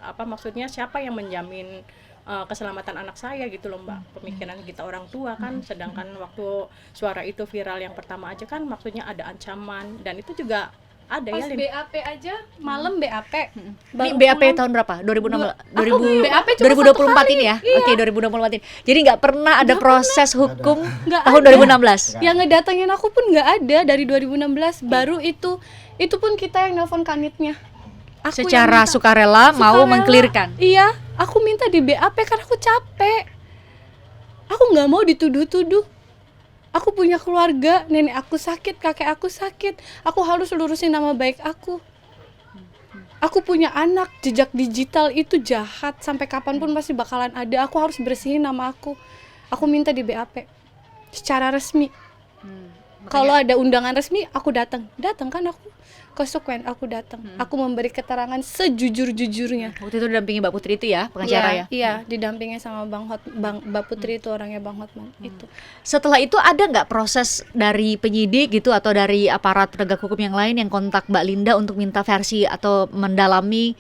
apa maksudnya siapa yang menjamin keselamatan anak saya gitu loh Mbak. Pemikiran kita orang tua kan, sedangkan waktu suara itu viral yang pertama aja kan maksudnya ada ancaman, dan itu juga ada Pas ya BAP aja, malam BAP. Ini BAP tahun berapa? BAP cuma 2024 ini ya? Oke, 2024 ini. Jadi nggak pernah ada proses hukum Nggak tahun ada. 2016. Yang ngedatengin aku pun nggak ada dari 2016. Baru itu pun kita yang nelpon kanitnya. Aku yang Secara minta. sukarela mau Sukarela. mengklirkan. Iya, aku minta di BAP karena aku capek. Aku nggak mau dituduh-tuduh. Aku punya keluarga, nenek aku sakit, kakek aku sakit. Aku harus lurusin nama baik aku. Aku punya anak, jejak digital itu jahat. Sampai kapanpun pasti bakalan ada. Aku harus bersihin nama aku. Aku minta di BAP secara resmi. Kalau ada undangan resmi, aku datang kan aku. konsekuen aku datang. Aku memberi keterangan sejujur-jujurnya. Waktu itu dampingi Mbak Putri itu ya, pengacara ya. Iya, didampingi sama Mbak Putri itu orangnya Bang Hotman itu. Setelah itu ada nggak proses dari penyidik gitu atau dari aparat penegak hukum yang lain yang kontak Mbak Linda untuk minta versi atau mendalami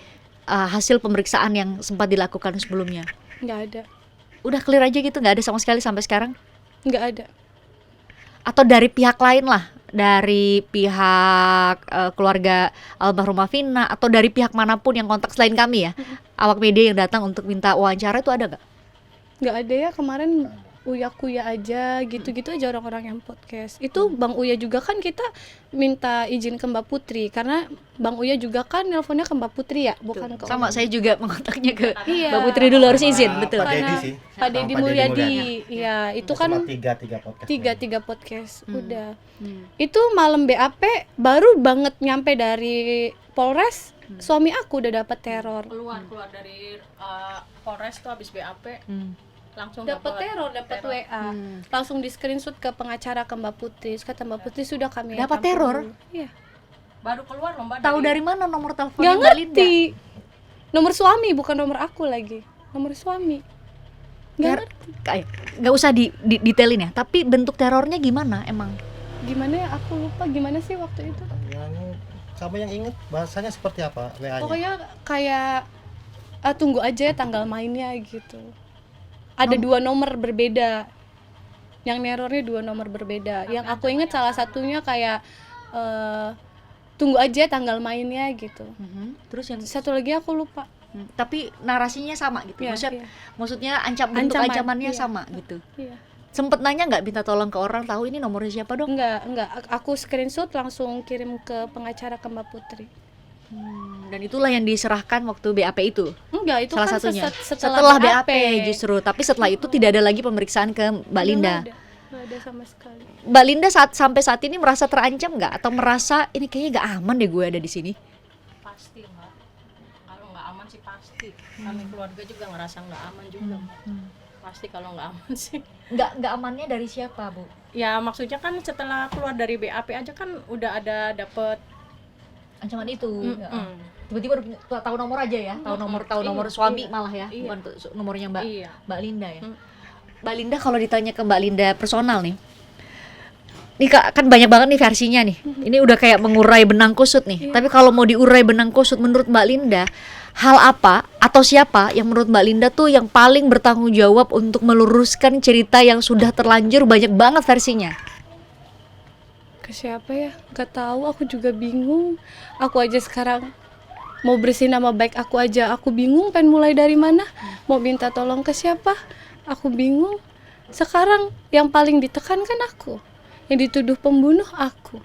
hasil pemeriksaan yang sempat dilakukan sebelumnya? Nggak ada, Udah clear aja gitu, nggak ada sama sekali sampai sekarang? nggak ada. Atau dari pihak lain lah, dari pihak keluarga almarhumah Vina atau dari pihak manapun yang kontak selain kami ya, awak media yang datang untuk minta wawancara itu ada nggak? Nggak ada ya, kemarin Uya-kuya aja gitu-gitu aja orang-orang yang podcast itu. Bang Uya juga kan kita minta izin ke Mbak Putri karena Bang Uya juga kan nelponnya ke Mbak Putri ya, bukan ke Sama orang. saya juga mengontaknya ke Iya. Mbak Putri dulu, harus izin, Sama betul. Pak Deddy Karena sih. Pak Sama Deddy Pak Deddy Mulyadi, Mulyadi. iya itu Cuma kan tiga podcast. tiga podcast udah. Itu malam BAP baru banget nyampe dari Polres, suami aku udah dapat teror. keluar dari Polres tuh habis BAP langsung Dapat teror, dapat WA. Langsung di screenshot ke pengacara ke Mbak Putri. Terus kata Mbak Putri sudah kami Dapat tampung teror? dulu. Iya. baru keluar loh Mbak Tahu dari mana nomor Nggak teleponnya Mbak Linda? ngerti. Nomor suami bukan nomor aku lagi. Nomor suami. Nggak ngerti. Kayak nggak usah detailin ya, tapi bentuk terornya gimana emang? Gimana ya, aku lupa gimana sih waktu itu. Kamu yang inget bahasanya seperti apa WA-nya? Pokoknya kayak tunggu aja ya tanggal mainnya gitu. Ada 2 nomor berbeda. Yang nerornya 2 nomor berbeda. Yang aku ingat salah satunya kayak tunggu aja tanggal mainnya gitu. Terus yang Satu lagi aku lupa. tapi narasinya sama gitu. Iya, Maksudnya, iya. maksudnya bentuk Ancaman, ancamannya iya. sama gitu. Iya. Sempet nanya nggak minta tolong ke orang, tahu ini nomornya siapa dong? Enggak. Aku screenshot langsung kirim ke pengacara ke Mbak Putri. Dan itulah yang diserahkan waktu BAP itu. Enggak, itu Salah kan satunya. setelah BAP justru, tapi setelah itu tidak ada lagi pemeriksaan ke Mbak Linda. Enggak ada sama sekali. Mbak Linda sampai saat ini merasa terancam nggak atau merasa ini kayaknya nggak aman deh gue ada di sini? pasti Mbak, kalau nggak aman sih pasti. Kami keluarga juga ngerasa nggak aman juga Mbak. Pasti kalau nggak aman sih. Nggak amannya dari siapa, Bu? Ya maksudnya kan setelah keluar dari BAP aja kan udah ada dapet Ancaman itu. Ya. Mm-mm. Tiba-tiba udah tahu nomor aja ya, tahu nomor Iya, suami iya. malah ya, Iya. bukan nomornya Iya. Mbak Linda ya. Mm. Mbak Linda, kalau ditanya ke Mbak Linda personal nih, kan banyak banget nih versinya nih. Ini udah kayak mengurai benang kusut nih. Tapi kalau mau diurai benang kusut menurut Mbak Linda, hal apa atau siapa yang menurut Mbak Linda tuh yang paling bertanggung jawab untuk meluruskan cerita yang sudah terlanjur banyak banget versinya? Ke siapa ya? Gak tahu, aku juga bingung. Aku aja sekarang mau bersihin nama baik aku aja, aku bingung pengen mulai dari mana. Mau minta tolong ke siapa? Aku bingung. Sekarang yang paling ditekan kan aku. Yang dituduh pembunuh aku.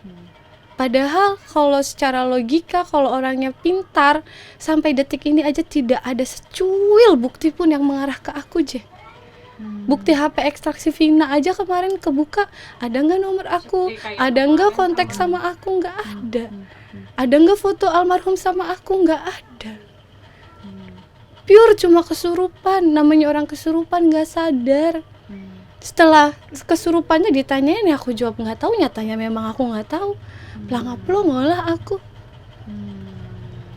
Padahal kalau secara logika, kalau orangnya pintar, sampai detik ini aja tidak ada secuil bukti pun yang mengarah ke aku, Je. Bukti HP ekstraksi Vina aja kemarin kebuka, ada nggak nomor aku, ada nggak kontak sama aku, nggak ada nggak foto almarhum sama aku, nggak ada. Pure cuma kesurupan, namanya orang kesurupan nggak sadar. Setelah kesurupannya ditanyain, ya aku jawab nggak tahu, nyatanya memang aku nggak tahu. Pelangap-pelong ngolah aku.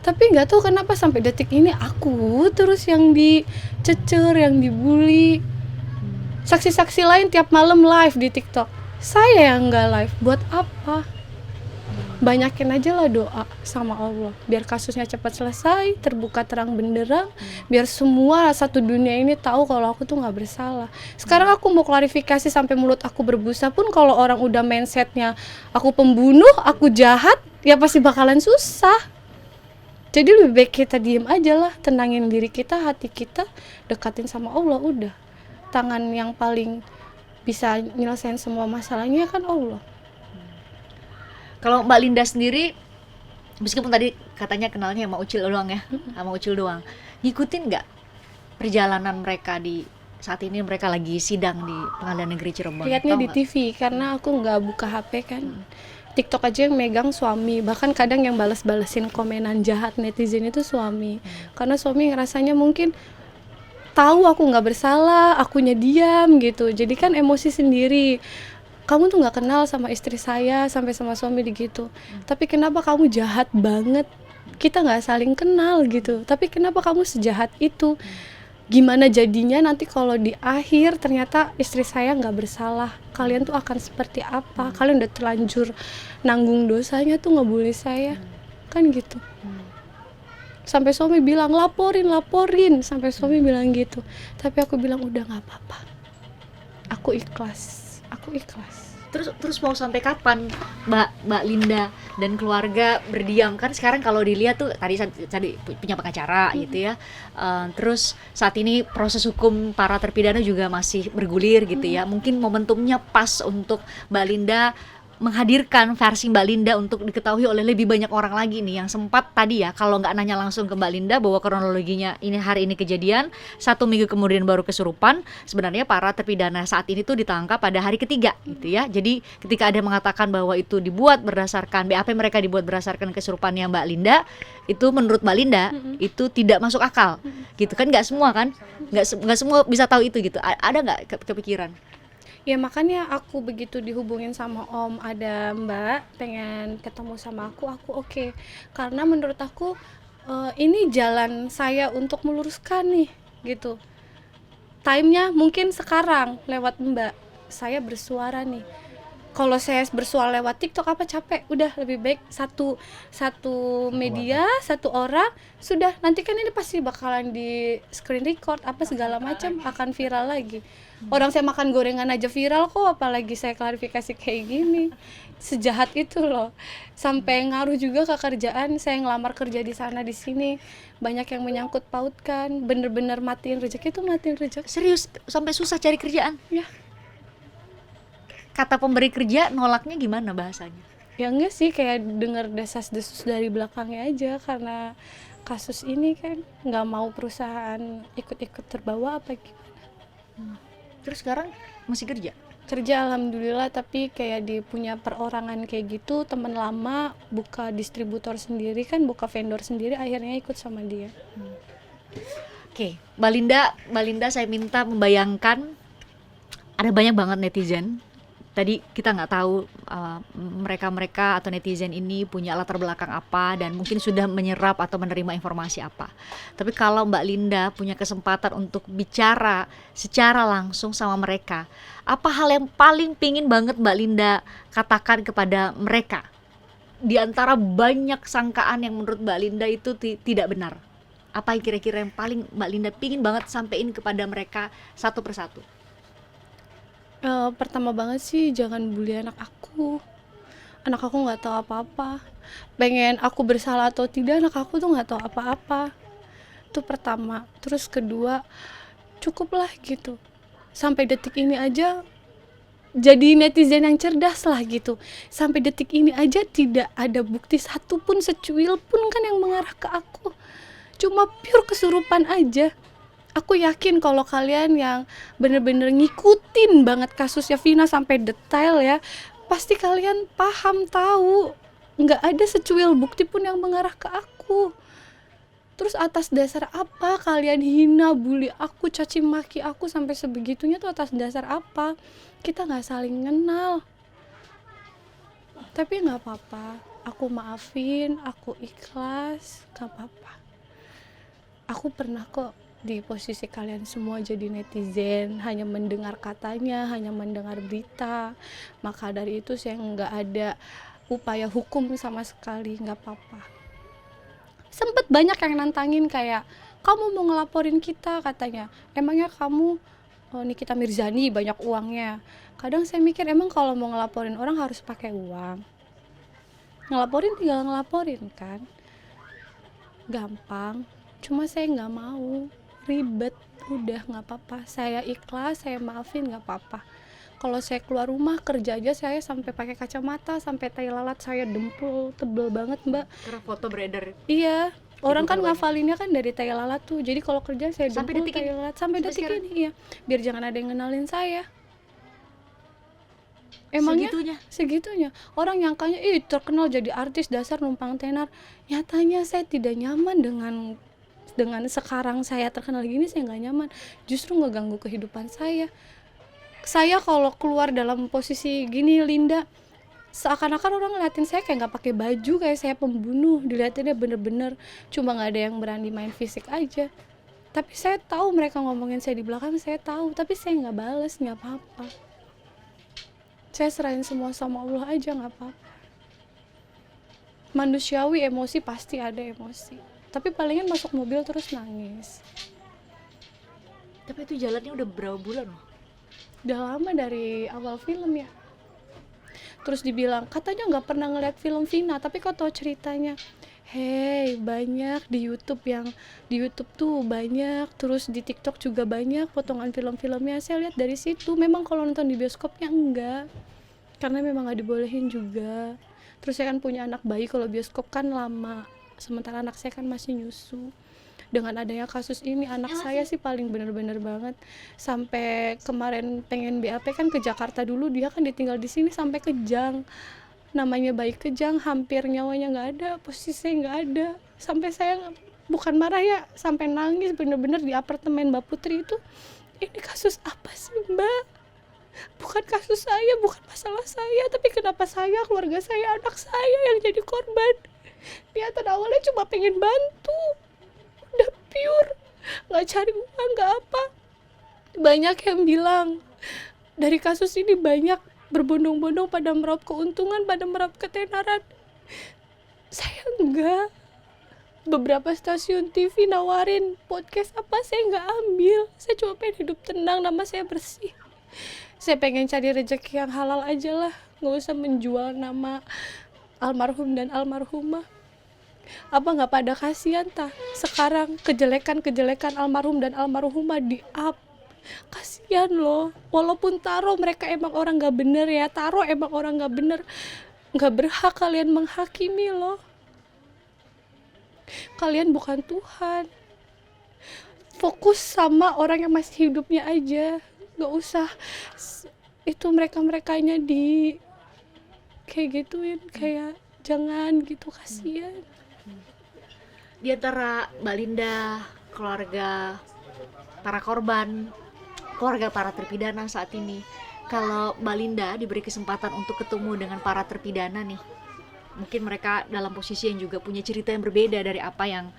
Tapi nggak tahu kenapa sampai detik ini aku terus yang dicecer, yang dibully. Saksi-saksi lain tiap malam live di TikTok. Saya yang nggak live, buat apa? Banyakin aja lah doa sama Allah, biar kasusnya cepat selesai, terbuka terang benderang, biar semua satu dunia ini tahu kalau aku tuh nggak bersalah. Sekarang aku mau klarifikasi sampai mulut aku berbusa pun, kalau orang udah mindsetnya aku pembunuh, aku jahat, ya pasti bakalan susah. Jadi lebih baik kita diem aja lah, tenangin diri kita, hati kita, dekatin sama Allah, udah. Tangan yang paling bisa nyelesain semua masalahnya kan Allah. Kalau Mbak Linda sendiri, meskipun tadi katanya kenalnya sama Ucil doang ya, sama Ucil doang, ngikutin nggak perjalanan mereka di saat ini mereka lagi sidang di Pengadilan Negeri Cirebon? Lihatnya Tahu di nggak? TV karena aku nggak buka HP kan. TikTok aja yang megang suami, bahkan kadang yang balas-balasin komenan jahat netizen itu suami. Karena suami ngerasanya mungkin tahu aku nggak bersalah, akunya diam gitu. Jadi kan emosi sendiri. kamu tuh nggak kenal sama istri saya sampai sama suami gitu, tapi kenapa kamu jahat banget, kita nggak saling kenal gitu, tapi kenapa kamu sejahat itu, gimana jadinya nanti kalau di akhir ternyata istri saya nggak bersalah, kalian tuh akan seperti apa, kalian udah terlanjur nanggung dosanya tuh ngebully saya, kan gitu. Sampai suami bilang laporin, sampai suami bilang gitu, tapi aku bilang udah nggak apa-apa, aku ikhlas. Terus mau sampai kapan Mbak Linda dan keluarga berdiam? Kan sekarang kalau dilihat tuh tadi punya pengacara gitu ya. Terus saat ini proses hukum para terpidana juga masih bergulir gitu ya. Mungkin momentumnya pas untuk Mbak Linda menghadirkan versi Mbak Linda untuk diketahui oleh lebih banyak orang lagi nih, yang sempat tadi ya kalau nggak nanya langsung ke Mbak Linda bahwa kronologinya ini hari ini kejadian, 1 minggu kemudian baru kesurupan. Sebenarnya para terpidana saat ini tuh ditangkap pada hari ketiga gitu ya. Jadi ketika ada mengatakan bahwa itu dibuat berdasarkan BAP mereka dibuat berdasarkan kesurupannya Mbak Linda, itu menurut Mbak Linda itu tidak masuk akal gitu kan. Nggak semua kan, nggak semua bisa tahu itu gitu. Ada nggak kepikiran? Ya makanya aku begitu dihubungin sama Om, ada Mbak pengen ketemu sama aku oke. Karena menurut aku ini jalan saya untuk meluruskan nih gitu. Time-nya mungkin sekarang lewat Mbak, saya bersuara nih. Kalau saya bersuara lewat TikTok apa capek, udah lebih baik satu media, satu orang, sudah nanti kan ini pasti bakalan di screen record apa segala macam, akan viral lagi. Orang saya makan gorengan aja viral kok, apalagi saya klarifikasi kayak gini. Sejahat itu loh. Sampai ngaruh juga ke kerjaan, saya ngelamar kerja di sana di sini. Banyak yang menyangkut pautkan, bener-bener matiin rezeki. Serius sampai susah cari kerjaan? Ya. Kata pemberi kerja nolaknya gimana bahasanya? Ya enggak sih, kayak denger desas-desus dari belakangnya aja, karena kasus ini kan nggak mau perusahaan ikut-ikut terbawa apa gimana. Terus sekarang masih kerja? Kerja alhamdulillah, tapi kayak di punya perorangan kayak gitu, teman lama buka distributor sendiri kan, buka vendor sendiri, akhirnya ikut sama dia. Oke, Mbak Linda saya minta membayangkan ada banyak banget netizen. Tadi kita nggak tahu mereka atau netizen ini punya latar belakang apa dan mungkin sudah menyerap atau menerima informasi apa. Tapi kalau Mbak Linda punya kesempatan untuk bicara secara langsung sama mereka, apa hal yang paling pingin banget Mbak Linda katakan kepada mereka? Di antara banyak sangkaan yang menurut Mbak Linda itu tidak benar. Apa yang kira-kira yang paling Mbak Linda pingin banget sampein kepada mereka satu persatu? Pertama banget sih jangan bully anak aku nggak tahu apa-apa, pengen aku bersalah atau tidak, anak aku tuh nggak tahu apa-apa, itu pertama. Terus kedua, cukuplah gitu, sampai detik ini aja jadi netizen yang cerdas lah gitu, sampai detik ini aja tidak ada bukti satupun secuil pun kan yang mengarah ke aku, cuma pure kesurupan aja. Aku yakin kalau kalian yang bener-bener ngikutin banget kasusnya Vina sampai detail ya, pasti kalian paham, tahu nggak ada secuil bukti pun yang mengarah ke aku. Terus atas dasar apa kalian hina, bully aku, caci maki aku sampai sebegitunya tuh atas dasar apa? Kita nggak saling kenal. Tapi nggak apa-apa, aku maafin, aku ikhlas, nggak apa-apa. Aku pernah kok di posisi kalian semua jadi netizen, hanya mendengar katanya, hanya mendengar berita. Maka dari itu saya nggak ada upaya hukum sama sekali, nggak apa-apa. Sempet banyak yang nantangin kayak, kamu mau ngelaporin kita katanya, emangnya kamu Nikita Mirzani banyak uangnya. Kadang saya mikir emang kalau mau ngelaporin orang harus pakai uang? Ngelaporin tinggal ngelaporin kan, gampang. Cuma saya nggak mau ribet, udah nggak apa-apa, saya ikhlas, saya maafin, nggak apa-apa. Kalau saya keluar rumah kerja aja saya sampai pakai kacamata, sampai tai lalat saya dempul tebel banget Mbak. Karena foto beredar. Iya, orang kan ngafalinnya kan dari tai lalat tuh, jadi kalau kerja saya Sampai dempul detik tai ini? lalat sampai detik sekarang? ini, iya, biar jangan ada yang ngenalin saya. Emangnya segitunya. Orang nyangkanya terkenal jadi artis, dasar numpang tenar. Nyatanya saya tidak nyaman dengan sekarang saya terkenal gini, saya nggak nyaman, justru ngeganggu kehidupan saya. Saya kalau keluar dalam posisi gini Linda, seakan-akan orang ngeliatin saya kayak nggak pakai baju, kayak saya pembunuh, dilihatinnya bener-bener cuma nggak ada yang berani main fisik aja. Tapi saya tahu mereka ngomongin saya di belakang, saya tahu, tapi saya nggak bales, nggak apa-apa. Saya serahin semua sama Allah aja, nggak apa-apa. Manusiawi emosi pasti ada emosi, tapi palingan masuk mobil terus nangis. Tapi itu jalannya udah berapa bulan loh? Udah lama dari awal film ya. Terus dibilang katanya nggak pernah ngeliat film Vina, tapi kok tau ceritanya. Hey, banyak di YouTube tuh banyak, terus di TikTok juga banyak potongan film-filmnya. Saya lihat dari situ. Memang kalau nonton di bioskopnya enggak, karena memang nggak dibolehin juga. Terus saya kan punya anak bayi, kalau bioskop kan lama, sementara anak saya kan masih nyusu. Dengan adanya kasus ini, anak saya sih paling bener-bener banget. Sampai kemarin pengen BAP kan ke Jakarta dulu, dia kan ditinggal di sini sampai Kejang. Namanya bayi Kejang, hampir nyawanya nggak ada, posisinya nggak ada. Sampai saya bukan marah ya, sampai nangis bener-bener di apartemen Mbak Putri itu. Ini kasus apa sih Mbak? Bukan kasus saya, bukan masalah saya, tapi kenapa saya, keluarga saya, anak saya yang jadi korban? Niatan awalnya cuma pengen bantu, udah pure, nggak cari uang, nggak apa. Banyak yang bilang dari kasus ini banyak berbondong-bondong pada meraup keuntungan, pada meraup ketenaran. Saya enggak. Beberapa stasiun TV nawarin podcast apa, saya nggak ambil. Saya cuma pengen hidup tenang, nama saya bersih. Saya pengen cari rezeki yang halal aja lah, nggak usah menjual nama almarhum dan almarhumah. Apa nggak pada kasihan tah? Sekarang kejelekan almarhum dan almarhumah di up. Kasihan loh. Walaupun Taro mereka emang orang nggak bener ya, Taro emang orang nggak bener, nggak berhak kalian menghakimi loh. Kalian bukan Tuhan. Fokus sama orang yang masih hidupnya aja. Nggak usah itu mereka-merekanya di kayak gituin, kayak jangan gitu, kasihan. Di antara Mbak Linda, keluarga para korban, keluarga para terpidana saat ini, kalau Mbak Linda diberi kesempatan untuk ketemu dengan para terpidana nih, mungkin mereka dalam posisi yang juga punya cerita yang berbeda dari apa yang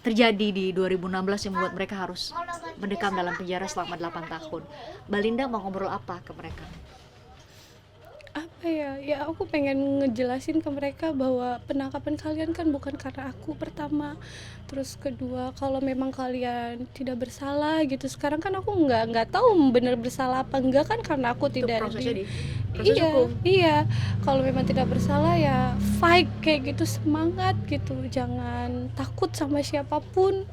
terjadi di 2016 yang membuat mereka harus mendekam dalam penjara selama 8 tahun. Mbak Linda mau ngobrol apa ke mereka? Apa ya aku pengen ngejelasin ke mereka bahwa penangkapan kalian kan bukan karena aku, pertama. Terus kedua, kalau memang kalian tidak bersalah gitu, sekarang kan aku nggak tahu benar bersalah apa enggak kan, karena aku Itu tidak prosesnya di proses hukum. iya, kalau memang tidak bersalah ya fight kayak gitu, semangat gitu, jangan takut sama siapapun.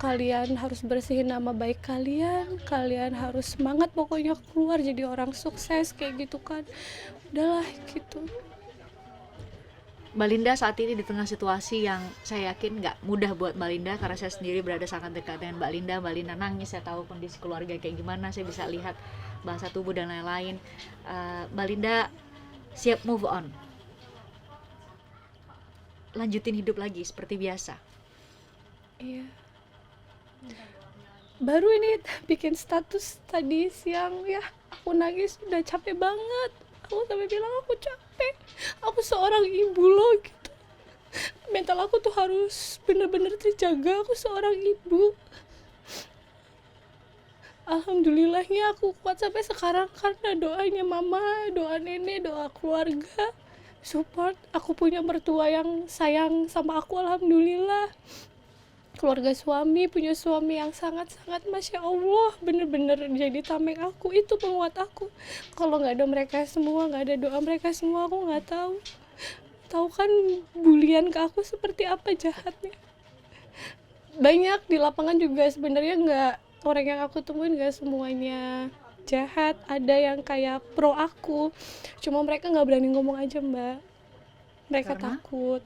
Kalian harus bersihin nama baik kalian, kalian harus semangat pokoknya keluar jadi orang sukses kayak gitu kan. Udahlah gitu. Mbak Linda saat ini di tengah situasi yang saya yakin nggak mudah buat Mbak Linda, karena saya sendiri berada sangat dekat dengan Mbak Linda. Mbak Linda nangis, saya tahu kondisi keluarga kayak gimana, saya bisa lihat bahasa tubuh dan lain-lain. Mbak Linda siap move on, lanjutin hidup lagi seperti biasa. Iya. Baru ini bikin status tadi siang ya, aku nangis, udah capek banget. Aku sampai bilang aku capek, aku seorang ibu loh gitu. Mental aku tuh harus bener-bener terjaga, aku seorang ibu. Alhamdulillahnya aku kuat sampai sekarang karena doanya mama, doa nenek, doa keluarga, support. Aku punya mertua yang sayang sama aku, alhamdulillah. Keluarga suami, punya suami yang sangat-sangat Masya Allah, bener-bener jadi tameng aku, itu penguat aku. Kalau nggak ada mereka semua, nggak ada doa mereka semua, aku nggak tahu kan bulian ke aku seperti apa jahatnya. Banyak di lapangan juga sebenarnya nggak, orang yang aku temuin nggak semuanya jahat, ada yang kayak pro aku, cuma mereka nggak berani ngomong aja Mbak. Mereka Karena? takut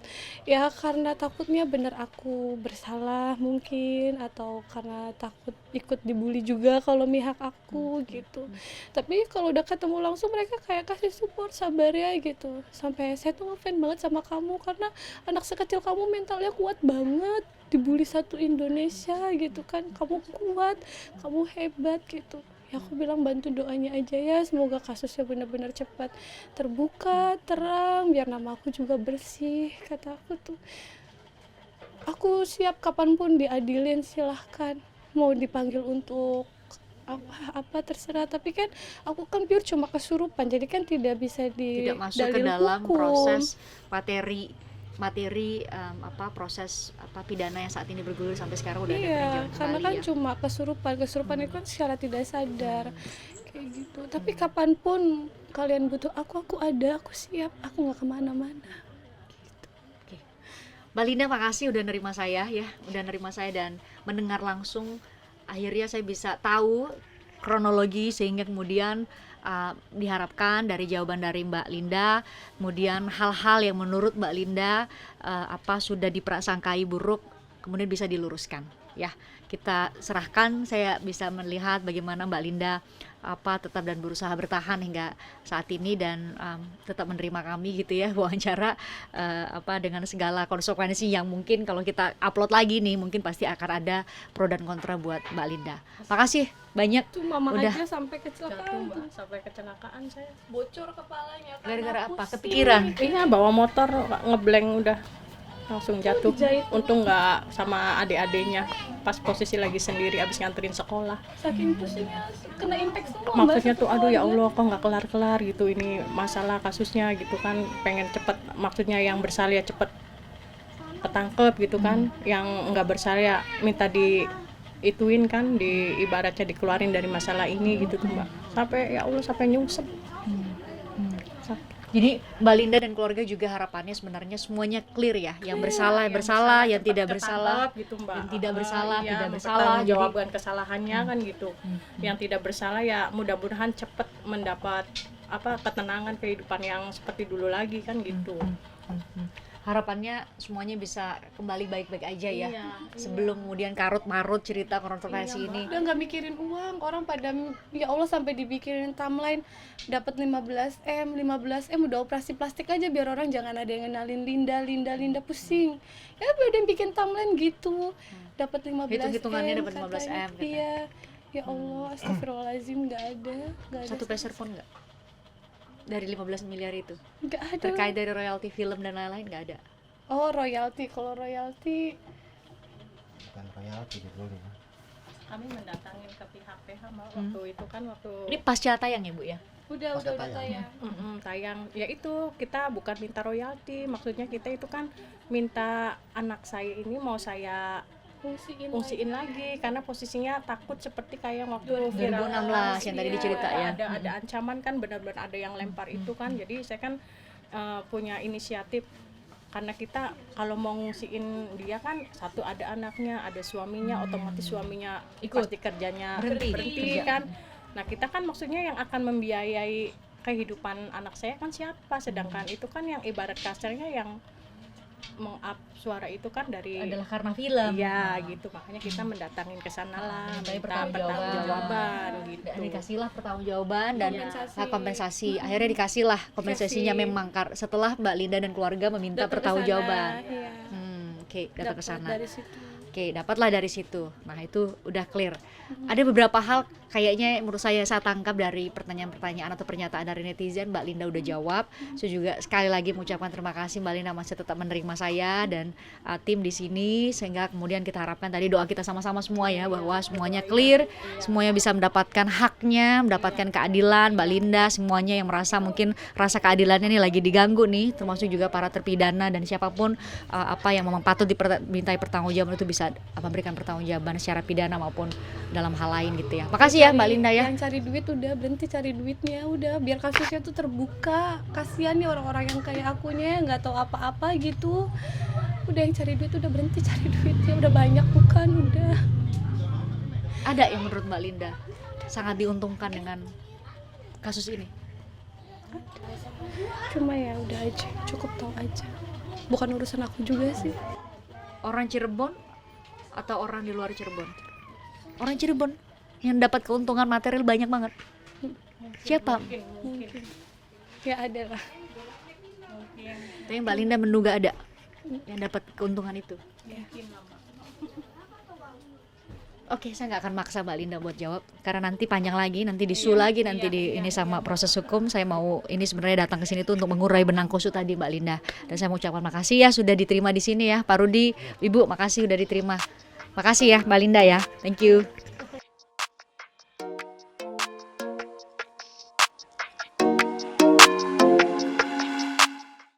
ya, karena takutnya bener aku bersalah mungkin, atau karena takut ikut dibully juga kalau mihak aku gitu. Tapi kalau udah ketemu langsung mereka kayak kasih support, sabar ya gitu. Sampai saya tuh ngefans banget sama kamu karena anak sekecil kamu mentalnya kuat banget, dibully satu Indonesia gitu kan, kamu kuat, kamu hebat gitu. Ya aku bilang bantu doanya aja ya, semoga kasusnya benar-benar cepat terbuka, terang, biar nama aku juga bersih. Kata aku tuh, aku siap kapanpun diadilin, silahkan. Mau dipanggil untuk apa terserah, tapi kan aku kan pure cuma kesurupan, jadi kan tidak bisa di Tidak masuk ke dalil dalam hukum. proses materi proses pidana yang saat ini bergulir sampai sekarang udah ada Iya, peninjauan karena kembali kan ya. cuma kesurupan itu kan secara tidak sadar kayak gitu. Tapi kapanpun kalian butuh aku ada, aku siap, aku nggak kemana-mana. Oke. Mbak Linda, makasih udah nerima saya ya, dan mendengar langsung. Akhirnya saya bisa tahu kronologi sehingga kemudian diharapkan dari jawaban dari Mbak Linda, kemudian hal-hal yang menurut Mbak Linda sudah diprasangkai buruk kemudian bisa diluruskan ya. Kita serahkan, saya bisa melihat bagaimana Mbak Linda tetap dan berusaha bertahan hingga saat ini dan tetap menerima kami gitu ya, wawancara dengan segala konsekuensi yang mungkin kalau kita upload lagi nih mungkin pasti akan ada pro dan kontra buat Mbak Linda. Makasih banyak. Tuh mama Udah. aja sampai Jatuh, kecelakaan Mbak, tuh. sampai kecelakaan saya. Bocor kepalanya karena Gara-gara apa? pusing. Kepikiran. Iya, bawa motor ngeblank udah langsung jatuh. dijahit. Untung nggak sama adik-adiknya, pas posisi lagi sendiri abis nganterin sekolah. Saking pusingnya kena impact semua. Maksudnya Mbak, tuh aduh ya semuanya. Allah kok nggak kelar-kelar gitu ini masalah kasusnya gitu kan, pengen cepet, maksudnya yang bersalah ya cepet ketangkep gitu kan, yang nggak bersalah ya minta ituin kan, ibaratnya dikeluarin dari masalah ini gitu tuh Mbak, sampai ya Allah sampai nyungsep. Jadi Mbak Linda dan keluarga juga harapannya sebenarnya semuanya clear ya, yang bersalah bersalah, yang tidak bersalah gitu Mbak, yang tidak bersalah iya, tidak bersalah. Jadi jawaban kesalahannya kan gitu, yang tidak bersalah ya mudah-mudahan cepet mendapat ketenangan kehidupan yang seperti dulu lagi kan gitu. harapannya semuanya bisa kembali baik-baik aja ya. Iya, Sebelum kemudian karut-marut cerita kontroversi ini. Udah nggak mikirin uang, orang pada ya Allah sampai dibikirin timeline dapat 15 M udah operasi plastik aja biar orang jangan ada yang kenalin Linda pusing. Ya udah yang bikin timeline gitu. Dapat 15 Hitung-hitungannya M. dapat 15 M, katanya. katanya. Iya. Ya Allah, astagfirullahaladzim, nggak ada. Satu peser pun enggak dari 15 miliar itu Nggak ada. terkait dari royalti film dan lain-lain nggak ada. Oh, royalti. Kalau royalti Bukan royalti dulu ya. Kami mendatangin ke pihak PH Mbak, waktu itu kan Ini pasca tayang ya Bu ya? udah tayang. tayang. tayang ya itu kita bukan minta royalti, maksudnya kita itu kan minta anak saya ini mau saya fungsiin lagi karena posisinya takut seperti kayak waktu 2016 yang tadi dicerita ya. ada ancaman kan, benar-benar ada yang lempar itu kan, jadi saya kan punya inisiatif karena kita kalau mau ngungsiin dia kan satu ada anaknya, ada suaminya, otomatis suaminya Ikut. pasti kerjanya Berhenti kerja. kan. Nah kita kan maksudnya yang akan membiayai kehidupan anak saya kan siapa, sedangkan itu kan yang ibarat kasarnya yang meng-up suara itu kan dari Adalah karena film. iya gitu, makanya kita mendatangin ke sana lah, mintai minta pertanggungjawaban. pertanggungjawaban gitu. Dan dikasihlah pertanggungjawaban dan kompensasi. Kompensasi. Akhirnya dikasihlah kompensasinya Kasih. memang setelah Mbak Linda dan keluarga meminta pertanggungjawaban. Iya. Oke, dapat ke sana. Dari situ. Oke, dapatlah dari situ. Nah, itu udah clear. Ada beberapa hal kayaknya menurut saya tangkap dari pertanyaan-pertanyaan atau pernyataan dari netizen. Mbak Linda udah jawab. Saya juga sekali lagi mengucapkan terima kasih Mbak Linda masih tetap menerima saya dan tim di sini, sehingga kemudian kita harapkan tadi doa kita sama-sama semua ya bahwa semuanya clear, semuanya bisa mendapatkan haknya, mendapatkan keadilan. Mbak Linda, semuanya yang merasa mungkin rasa keadilannya ini lagi diganggu nih, termasuk juga para terpidana dan siapapun yang memang patut dimintai pertanggungjawaban itu bisa memberikan pertanggungjawaban secara pidana maupun dalam hal lain gitu ya. Makasih ya Mbak Linda ya. Yang cari duit udah berhenti cari duitnya, udah biar kasusnya tuh terbuka. Kasihan nih orang-orang yang kayak akunya nggak tahu apa-apa gitu. Udah yang cari duit udah berhenti cari duitnya, udah banyak bukan udah. Ada yang menurut Mbak Linda sangat diuntungkan dengan kasus ini? Cuma ya udah aja, cukup tahu aja. Bukan urusan aku juga sih. Orang Cirebon atau orang di luar Cirebon? Orang Cirebon yang dapat keuntungan material banyak banget. Siapa? Mungkin. Ya ada lah. Tapi Mbak Linda menduga ada yang dapat keuntungan itu. Oke, saya nggak akan maksa Mbak Linda buat jawab karena nanti panjang lagi, nanti disu lagi, nanti ini sama proses hukum. Saya mau ini sebenarnya datang ke sini tuh untuk mengurai benang kusut tadi Mbak Linda. Dan saya mau ucapkan makasih ya sudah diterima di sini ya, Pak Rudi, Ibu, makasih sudah diterima. Makasih ya Mbak Linda ya, thank you.